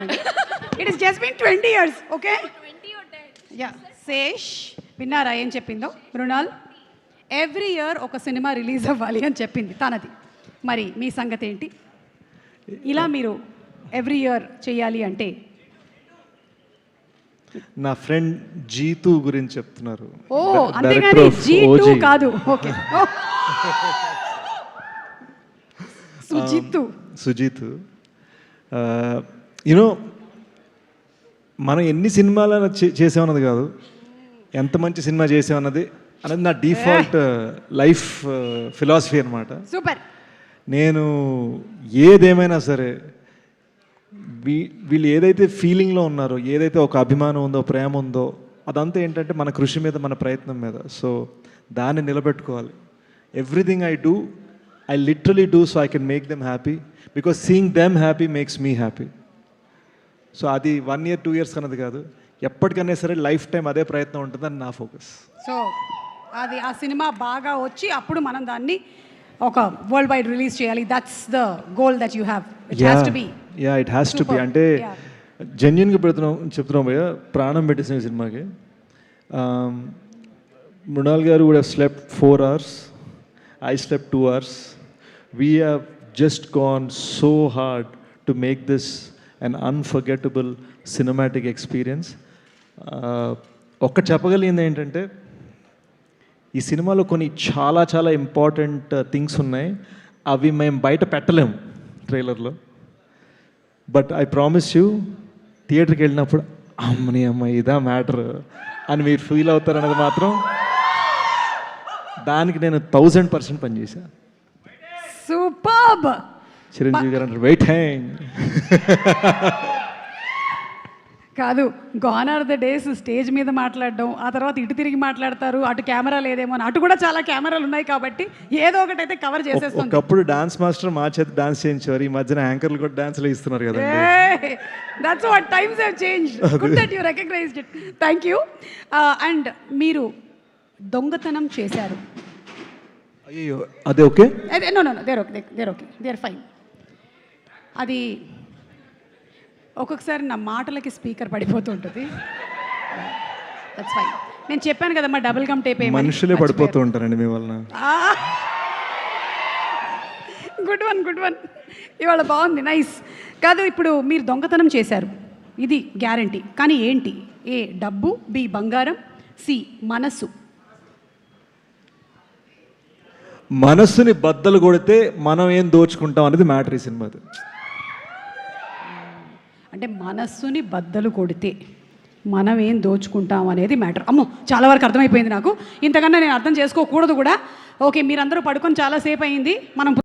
It has just been 20 years, okay? 20 or 10. Yeah. Sesh, విన్నారా ఏం చెప్పిందో మృణాల్? ఎవ్రీ ఇయర్ ఒక సినిమా రిలీజ్ అవ్వాలి అని చెప్పింది తనది. మరి మీ సంగతి ఏంటి? ఇలా మీరు ఎవ్రీ ఇయర్ చేయాలి అంటే? నా ఫ్రెండ్ జీతు గురించి చెప్తున్నారు. ఓ అంతేగాని G2 కాదు. ఓకే. సుజిత్ యూనో మనం ఎన్ని సినిమాలు చేసామన్నది కాదు, ఎంత మంచి సినిమా చేసామన్నది అనేది నా డిఫాల్ట్ లైఫ్ ఫిలాసఫీ అనమాట. సూపర్. నేను ఏదేమైనా సరే వీళ్ళు ఏదైతే ఫీలింగ్లో ఉన్నారో, ఏదైతే ఒక అభిమానం ఉందో, ప్రేమ ఉందో, అదంతా ఏంటంటే మన కృషి మీద, మన ప్రయత్నం మీద. సో దాన్ని నిలబెట్టుకోవాలి. Everything I do, I literally do so I can make them happy, because seeing them happy makes me happy. So అది 1 year 2 years అన్నది కాదు, ఎప్పటికైనా సరే లైఫ్ టైం అదే ప్రయత్నం ఉంటుందని నా ఫోకస్. సో అది ఆ సినిమా బాగా వచ్చి అప్పుడు మనం దాన్ని ఒక వరల్డ్ వైడ్ రిలీజ్ చేయాలి. That's the goal that you have. It has to be. Yeah, it has to be. అంటే జెన్యున్గా చెప్తున్నాం భయ్య, ప్రాణం పెట్టేసిన సినిమాకి. మృణాల్ గారు would have slept 4 hours, I slept 2 hours. We have just gone so hard to make this an unforgettable cinematic experience. ఒక్క చెప్పగలిగింది ఏంటంటే, ఈ సినిమాలో కొన్ని చాలా చాలా ఇంపార్టెంట్ థింగ్స్ ఉన్నాయి. అవి మేము బయట పెట్టలేము ట్రైలర్లో. బట్ ఐ ప్రామిస్ యూ, థియేటర్కి వెళ్ళినప్పుడు అమ్మ ఇదా మ్యాటర్ అని మీరు ఫీల్ అవుతారన్నది మాత్రం, దానికి నేను 1000% పనిచేశాను. సూపర్బ్. చిరంజీవి గారు అంటారు వెయిటింగ్. కాదు, gone are the days stage మీద మాట్లాడడం, ఆ తర్వాత ఇటు తిరిగి మాట్లాడతారు, అటు కెమెరా లేదేమో అని. అటు కూడా చాలా కెమెరాలు ఉన్నాయి కాబట్టి ఏదో ఒకటి అయితే కవర్ చేసేస్తుంది. ఒకప్పుడు డాన్స్ మాస్టర్ మా చేత డాన్స్ చేయించేవారు, ఈ మధ్యన యాంకర్లు కూడా డాన్స్లు ఇస్తున్నారు కదా. That's what times have changed. Good that you recognized it. Thank you. And మీరు దొంగతనం చేశారు. అయ్యో, అదే okay. No there okay, there fine. అది ఒక్కొక్కసారి నా మాటలకి స్పీకర్ పడిపోతూ ఉంటుంది. That's fine. నేను చెప్పాను కదా మా డబుల్ గమ్ టేప్ మనుషులే పడిపోతూ ఉంటారండి మీ వలన. Good one. ఇవాళ బాగుంది, నైస్. కాదు, ఇప్పుడు మీరు దొంగతనం చేశారు, ఇది గ్యారంటీ. కానీ ఏంటి? ఏ డబ్బు, బి బంగారం, సి మనస్సు. మనస్సుని బద్దలు కొడితే మనం ఏం దోచుకుంటాం అనేది మ్యాటర్ ఈ సినిమాది. అంటే మనస్సుని బద్దలు కొడితే మనం ఏం దోచుకుంటాం అనేది మ్యాటర్. అమ్మో, చాలా వరకు అర్థమైపోయింది నాకు. ఇంతకన్నా నేను అర్థం చేసుకోకూడదు కూడా. ఓకే, మీరందరూ పడుకొని చాలాసేపు అయింది. మనం